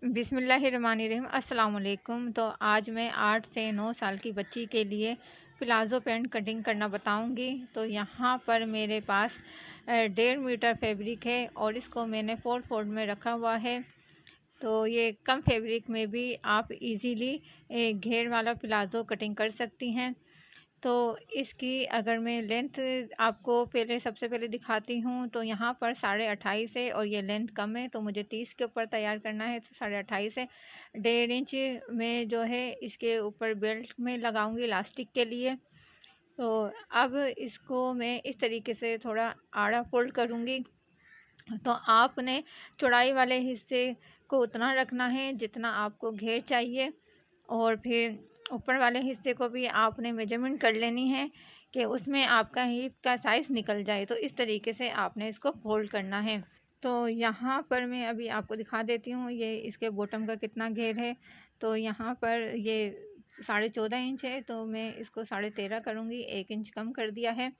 बिस्मिल्लाहिर्रहमानिर्रहीम। अस्सलाम वालेकुम। तो आज मैं 8 से 9 साल की बच्ची के लिए प्लाज़ो पैंट कटिंग करना बताऊंगी। तो यहाँ पर मेरे पास 1.5 मीटर फैब्रिक है और इसको मैंने 4 फोल्ड में रखा हुआ है। तो ये कम फैब्रिक में भी आप इजीली घेर वाला प्लाज़ो कटिंग कर सकती हैं। तो इसकी अगर मैं लेंथ आपको सबसे पहले दिखाती हूँ, तो यहाँ पर 28.5 है और ये लेंथ कम है, तो मुझे 30 के ऊपर तैयार करना है। तो 28.5 है, 1.5 इंच में जो है इसके ऊपर बेल्ट में लगाऊंगी इलास्टिक के लिए। तो अब इसको मैं इस तरीके से थोड़ा आड़ा फोल्ड करूँगी। तो आपने चौड़ाई वाले हिस्से को उतना रखना है जितना आपको घेर चाहिए, और फिर ऊपर वाले हिस्से को भी आपने मेजरमेंट कर लेनी है कि उसमें आपका हिप का साइज़ निकल जाए। तो इस तरीके से आपने इसको फोल्ड करना है। तो यहाँ पर मैं अभी आपको दिखा देती हूँ ये इसके बॉटम का कितना घेर है। तो यहाँ पर ये 14.5 इंच है, तो मैं इसको 13.5 करूँगी, 1 इंच कम कर दिया है।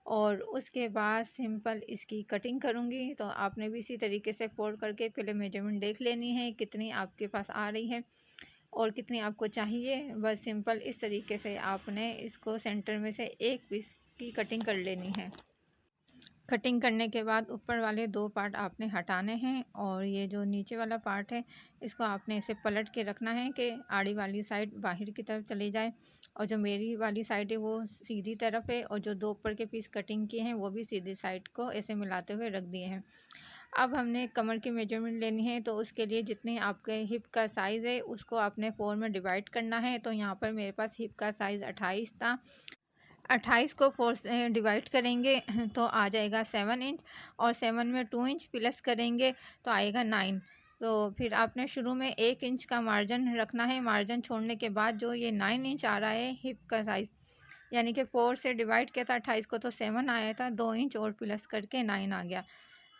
और उसके बाद सिंपल इसकी कटिंग करूँगी। तो आपने भी इसी तरीके से फोल्ड करके पहले मेजरमेंट देख लेनी है कितनी आपके पास आ रही है और कितनी आपको चाहिए। बस सिंपल इस तरीके से आपने इसको सेंटर में से एक पीस की कटिंग कर लेनी है। कटिंग करने के बाद ऊपर वाले 2 पार्ट आपने हटाने हैं और ये जो नीचे वाला पार्ट है इसको आपने ऐसे पलट के रखना है कि आड़ी वाली साइड बाहर की तरफ चली जाए, और जो मेरी वाली साइड है वो सीधी तरफ है, और जो 2 ऊपर के पीस कटिंग किए हैं वो भी सीधी साइड को ऐसे मिलाते हुए रख दिए हैं। अब हमने कमर की मेजरमेंट लेनी है, तो उसके लिए जितनी आपके हिप का साइज़ है उसको आपने 4 में डिवाइड करना है। तो यहाँ पर मेरे पास हिप का साइज़ 28 था। 28 को 4 से डिवाइड करेंगे तो आ जाएगा 7 इंच, और 7 में 2 इंच प्लस करेंगे तो आएगा 9। तो फिर आपने शुरू में 1 इंच का मार्जिन रखना है। मार्जिन छोड़ने के बाद जो ये 9 इंच आ रहा है हिप का साइज़, यानी कि 4 से डिवाइड किया था 28 को तो 7 आया था, 2 इंच और प्लस करके 9 आ गया।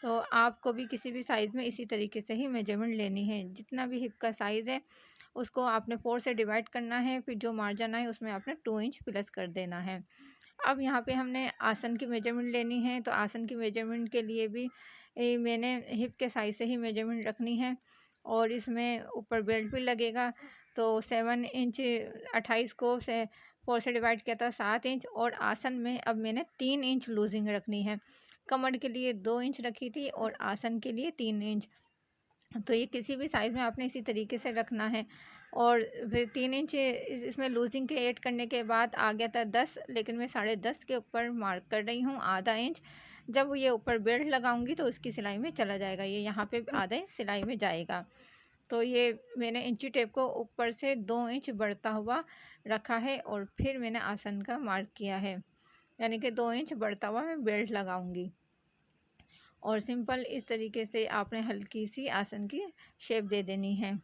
तो आपको भी किसी भी साइज़ में इसी तरीके से ही मेजरमेंट लेनी है। जितना भी हिप का साइज़ है उसको आपने 4 से डिवाइड करना है, फिर जो मार्जिन आए उसमें आपने 2 इंच प्लस कर देना है। अब यहाँ पे हमने आसन की मेजरमेंट लेनी है। तो आसन की मेजरमेंट के लिए भी मैंने हिप के साइज़ से ही मेजरमेंट रखनी है, और इसमें ऊपर बेल्ट भी लगेगा। तो 7 इंच 28 को से 4 से डिवाइड किया था 7 इंच, और आसन में अब मैंने 3 इंच लूजिंग रखनी है। कमर के लिए 2 इंच रखी थी और आसन के लिए 3 इंच। तो ये किसी भी साइज़ में आपने इसी तरीके से रखना है। और फिर 3 इंच इसमें लूजिंग के ऐड करने के बाद आ गया था 10, लेकिन मैं 10.5 के ऊपर मार्क कर रही हूँ, आधा इंच। जब ये ऊपर बेल्ट लगाऊंगी तो उसकी सिलाई में चला जाएगा, ये यहाँ पे आधा इंच सिलाई में जाएगा। तो ये मैंने इंची टेप को ऊपर से 2 इंच बढ़ता हुआ रखा है, और फिर मैंने आसन का मार्क किया है, यानी कि 2 इंच बढ़ता हुआ मैं बेल्ट लगाऊंगी। और सिंपल इस तरीके से आपने हल्की सी आसन की शेप दे देनी है।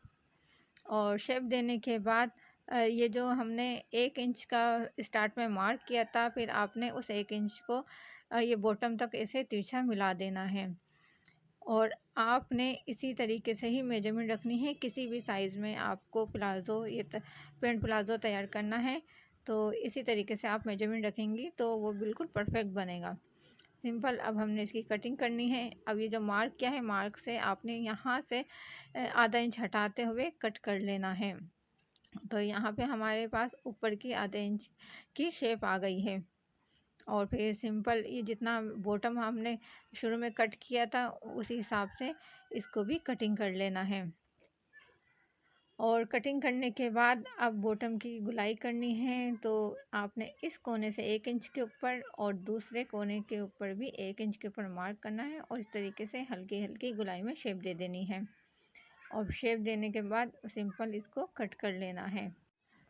और शेप देने के बाद ये जो हमने 1 इंच का स्टार्ट में मार्क किया था, फिर आपने उस 1 इंच को ये बॉटम तक ऐसे तिरछा मिला देना है। और आपने इसी तरीके से ही मेजरमेंट रखनी है। किसी भी साइज़ में आपको प्लाज़ो पैंट प्लाज़ो तैयार करना है, तो इसी तरीके से आप मेजरमेंट रखेंगी तो वो बिल्कुल परफेक्ट बनेगा। सिंपल अब हमने इसकी कटिंग करनी है। अब ये जो मार्क किया है, मार्क से आपने यहाँ से आधा इंच हटाते हुए कट कर लेना है। तो यहाँ पे हमारे पास ऊपर की आधे इंच की शेप आ गई है। और फिर सिंपल ये जितना बॉटम हमने शुरू में कट किया था उसी हिसाब से इसको भी कटिंग कर लेना है। और कटिंग करने के बाद अब बॉटम की गुलाई करनी है। तो आपने इस कोने से 1 इंच के ऊपर और दूसरे कोने के ऊपर भी 1 इंच के ऊपर मार्क करना है, और इस तरीके से हल्की हल्की गुलाई में शेप दे देनी है। और शेप देने के बाद सिंपल इसको कट कर लेना है।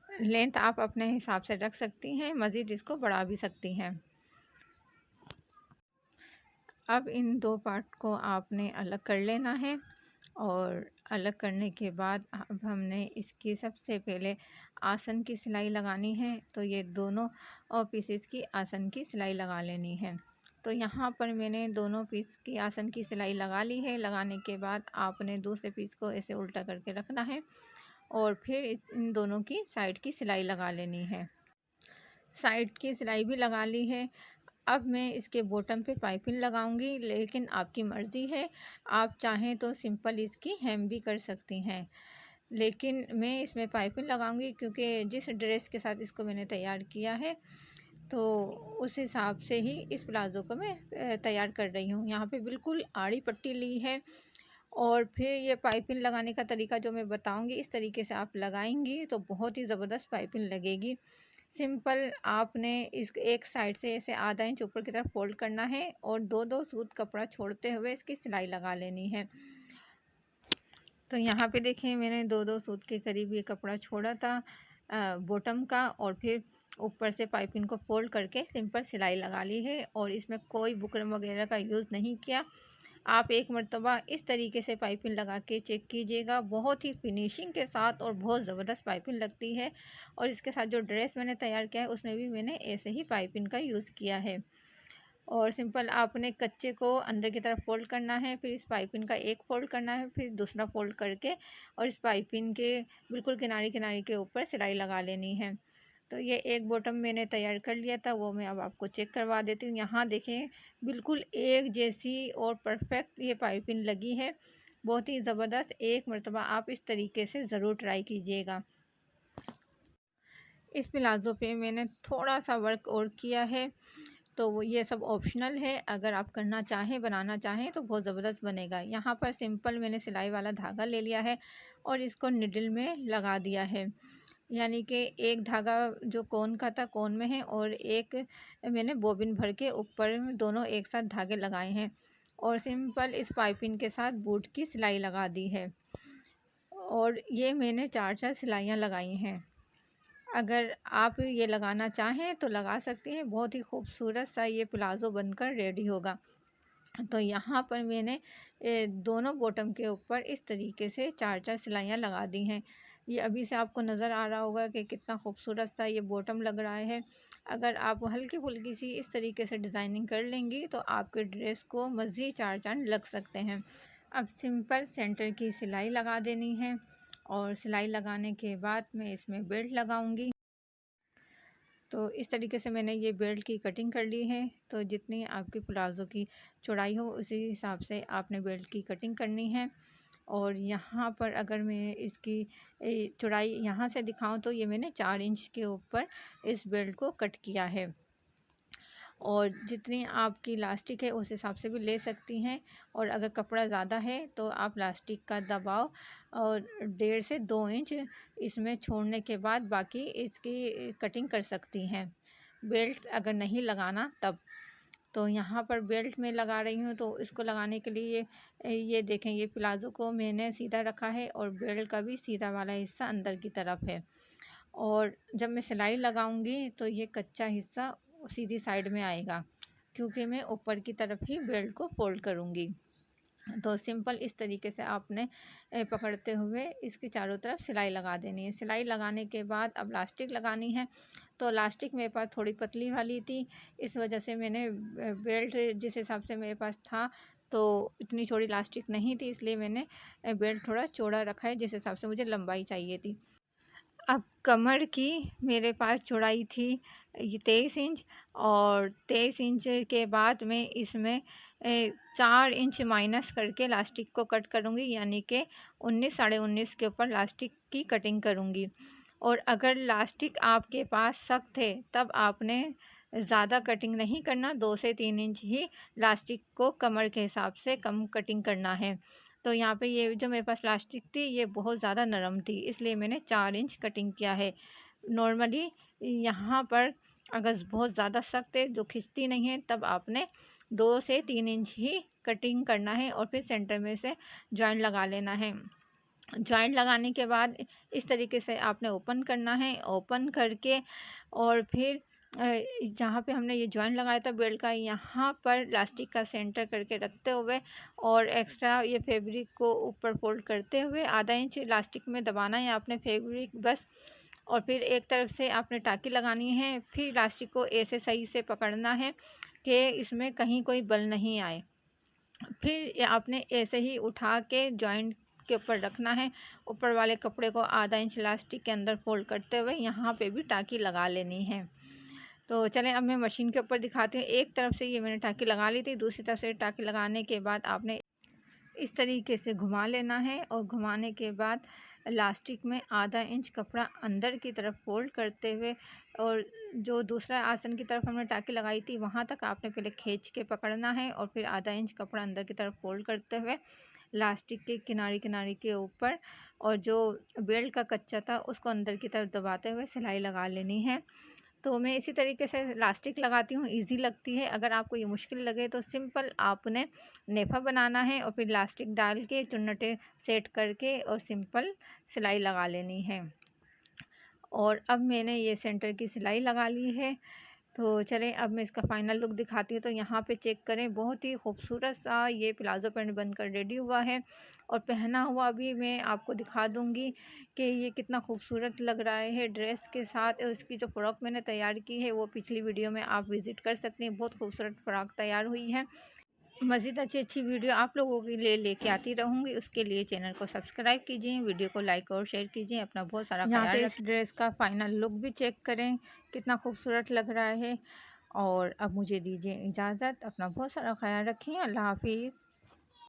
लेंथ आप अपने हिसाब से रख सकती हैं, मज़ीद इसको बढ़ा भी सकती हैं। अब इन 2 पार्ट को आपने अलग कर लेना है, और अलग करने के बाद अब हमने इसकी सबसे पहले आसन की सिलाई लगानी है। तो ये दोनों पीसेस की आसन की सिलाई लगा लेनी है। तो यहाँ पर मैंने दोनों पीस की आसन की सिलाई लगा ली है। लगाने के बाद आपने दूसरे पीस को ऐसे उल्टा करके रखना है, और फिर इन दोनों की साइड की सिलाई लगा लेनी है। साइड की सिलाई भी लगा ली है। अब मैं इसके बॉटम पे पाइपिंग लगाऊंगी, लेकिन आपकी मर्ज़ी है, आप चाहें तो सिंपल इसकी हेम भी कर सकती हैं। लेकिन मैं इसमें पाइपिंग लगाऊंगी क्योंकि जिस ड्रेस के साथ इसको मैंने तैयार किया है, तो उस हिसाब से ही इस प्लाज़ो को मैं तैयार कर रही हूँ। यहाँ पे बिल्कुल आड़ी पट्टी ली है, और फिर ये पाइपिंग लगाने का तरीका जो मैं बताऊंगी, इस तरीके से आप लगाएंगी तो बहुत ही ज़बरदस्त पाइपिंग लगेगी। सिंपल आपने इस एक साइड से ऐसे आधा इंच ऊपर की तरफ फोल्ड करना है और दो दो सूत कपड़ा छोड़ते हुए इसकी सिलाई लगा लेनी है। तो यहाँ पे देखिए मैंने दो दो सूत के करीब ये कपड़ा छोड़ा था बॉटम का, और फिर ऊपर से पाइपिंग को फोल्ड करके सिंपल सिलाई लगा ली है, और इसमें कोई बुकरम वगैरह का यूज़ नहीं किया। आप एक मर्तबा इस तरीके से पाइपिंग लगा के चेक कीजिएगा, बहुत ही फिनिशिंग के साथ और बहुत ज़बरदस्त पाइपिंग लगती है। और इसके साथ जो ड्रेस मैंने तैयार किया है उसमें भी मैंने ऐसे ही पाइपिंग का यूज़ किया है। और सिंपल आपने कच्चे को अंदर की तरफ फोल्ड करना है, फिर इस पाइपिंग का एक फ़ोल्ड करना है, फिर दूसरा फ़ोल्ड करके और इस पाइपिंग के बिल्कुल किनारे किनारे के ऊपर सिलाई लगा लेनी है। तो ये एक बॉटम मैंने तैयार कर लिया था, वो मैं अब आपको चेक करवा देती हूँ। यहाँ देखें बिल्कुल एक जैसी और परफेक्ट ये पाइपिंग लगी है, बहुत ही ज़बरदस्त। एक मरतबा आप इस तरीके से ज़रूर ट्राई कीजिएगा। इस प्लाज़ो पे मैंने थोड़ा सा वर्क और किया है, तो वो ये सब ऑप्शनल है, अगर आप करना चाहें बनाना चाहें तो बहुत ज़बरदस्त बनेगा। यहाँ पर सिंपल मैंने सिलाई वाला धागा ले लिया है और इसको निडल में लगा दिया है, यानी कि एक धागा जो कोन का था कोन में है, और एक मैंने बोबिन भर के ऊपर दोनों एक साथ धागे लगाए हैं, और सिंपल इस पाइपिंग के साथ बूट की सिलाई लगा दी है। और ये मैंने 4 सिलाइयाँ लगाई हैं। अगर आप ये लगाना चाहें तो लगा सकते हैं, बहुत ही खूबसूरत सा ये प्लाज़ो बनकर रेडी होगा। तो यहाँ पर मैंने दोनों बॉटम के ऊपर इस तरीके से 4 सिलाइयाँ लगा दी हैं। ये अभी से आपको नज़र आ रहा होगा कि कितना खूबसूरत सा ये बॉटम लग रहा है। अगर आप हल्की फुल्की सी इस तरीके से डिज़ाइनिंग कर लेंगी तो आपके ड्रेस को मज़ीद 4 चाँद लग सकते हैं। अब सिंपल सेंटर की सिलाई लगा देनी है, और सिलाई लगाने के बाद मैं इसमें बेल्ट लगाऊंगी। तो इस तरीके से मैंने ये बेल्ट की कटिंग कर ली है। तो जितनी आपकी प्लाज़ो की चौड़ाई हो उसी हिसाब से आपने बेल्ट की कटिंग करनी है। और यहाँ पर अगर मैं इसकी चौड़ाई यहाँ से दिखाऊं तो ये मैंने 4 इंच के ऊपर इस बेल्ट को कट किया है, और जितनी आपकी इलास्टिक है उस हिसाब से भी ले सकती हैं। और अगर कपड़ा ज़्यादा है तो आप इलास्टिक का दबाव और 1.5 से 2 इंच इसमें छोड़ने के बाद बाकी इसकी कटिंग कर सकती हैं, बेल्ट अगर नहीं लगाना तब। तो यहाँ पर बेल्ट में लगा रही हूँ, तो इसको लगाने के लिए ये देखें, ये प्लाज़ो को मैंने सीधा रखा है और बेल्ट का भी सीधा वाला हिस्सा अंदर की तरफ है। और जब मैं सिलाई लगाऊंगी तो ये कच्चा हिस्सा सीधी साइड में आएगा, क्योंकि मैं ऊपर की तरफ ही बेल्ट को फोल्ड करूंगी। तो सिंपल इस तरीके से आपने पकड़ते हुए इसकी चारों तरफ सिलाई लगा देनी है। सिलाई लगाने के बाद अब लास्टिक लगानी है। तो लास्टिक मेरे पास थोड़ी पतली वाली थी, इस वजह से मैंने बेल्ट जिस हिसाब से मेरे पास था तो इतनी चौड़ी लास्टिक नहीं थी, इसलिए मैंने बेल्ट थोड़ा चौड़ा रखा है जिस हिसाब से मुझे लंबाई चाहिए थी। अब कमर की मेरे पास चौड़ाई थी ये 23 इंच, और 23 इंच के बाद मैं इसमें 4 इंच माइनस करके लास्टिक को कट करूँगी, यानी कि 19 साढ़े 19 के ऊपर लास्टिक की कटिंग करूँगी। और अगर लास्टिक आपके पास सख्त है तब आपने ज़्यादा कटिंग नहीं करना, 2 से 3 इंच ही लास्टिक को कमर के हिसाब से कम कटिंग करना है। तो यहाँ पे ये जो मेरे पास प्लास्टिक थी ये बहुत ज़्यादा नरम थी, इसलिए मैंने 4 इंच कटिंग किया है। नॉर्मली यहाँ पर अगर बहुत ज़्यादा सख्त है जो खिंचती नहीं है तब आपने 2 से 3 इंच ही कटिंग करना है, और फिर सेंटर में से जॉइंट लगा लेना है। जॉइंट लगाने के बाद इस तरीके से आपने ओपन करना है, ओपन करके और फिर जहाँ पे हमने ये जॉइंट लगाया था बेल्ट का, यहाँ पर इलास्टिक का सेंटर करके रखते हुए और एक्स्ट्रा ये फैब्रिक को ऊपर फोल्ड करते हुए आधा इंच इलास्टिक में दबाना है आपने फैब्रिक बस। और फिर एक तरफ से आपने टाँकी लगानी है, फिर इलास्टिक को ऐसे सही से पकड़ना है कि इसमें कहीं कोई बल नहीं आए। फिर आपने ऐसे ही उठा के जॉइंट के ऊपर रखना है। ऊपर वाले कपड़े को आधा इंच इलास्टिक के अंदर फोल्ड करते हुए यहाँ पे भी टाँकी लगा लेनी है। तो चलें अब मैं मशीन के ऊपर दिखाती हूँ। एक तरफ से ये मैंने टाँकी लगा ली थी, दूसरी तरफ से टाँकी लगाने के बाद आपने इस तरीके से घुमा लेना है और घुमाने के बाद इलास्टिक में आधा इंच कपड़ा अंदर की तरफ फोल्ड करते हुए और जो दूसरा आसन की तरफ हमने टाँकी लगाई थी वहाँ तक आपने पहले खींच के पकड़ना है और फिर आधा इंच कपड़ा अंदर की तरफ फोल्ड करते हुए इलास्टिक के किनारे किनारे के ऊपर और जो बेल्ट का कच्चा था उसको अंदर की तरफ दबाते हुए सिलाई लगा लेनी है। तो मैं इसी तरीके से इलास्टिक लगाती हूँ, ईज़ी लगती है। अगर आपको ये मुश्किल लगे तो सिंपल आपने नेफ़ा बनाना है और फिर इलास्टिक डाल के चुन्नटें सेट करके और सिंपल सिलाई लगा लेनी है। और अब मैंने ये सेंटर की सिलाई लगा ली है। तो चलें अब मैं इसका फ़ाइनल लुक दिखाती हूँ। तो यहाँ पे चेक करें, बहुत ही खूबसूरत सा ये प्लाज़ो पैंट बनकर रेडी हुआ है और पहना हुआ भी मैं आपको दिखा दूँगी कि ये कितना खूबसूरत लग रहा है ड्रेस के साथ। और इसकी जो फ़्रॉक मैंने तैयार की है वो पिछली वीडियो में आप विज़िट कर सकते हैं। बहुत खूबसूरत फ़्रॉक तैयार हुई है। मज़ीद अच्छी वीडियो आप लोगों के लिए लेके आती रहूँगी। उसके लिए चैनल को सब्सक्राइब कीजिए, वीडियो को लाइक और शेयर कीजिए। अपना बहुत सारा यहाँ पे इस ड्रेस का फ़ाइनल लुक भी चेक करें, कितना खूबसूरत लग रहा है। और अब मुझे दीजिए इजाज़त। अपना बहुत सारा ख़याल रखें। अल्लाह हाफ़िज़।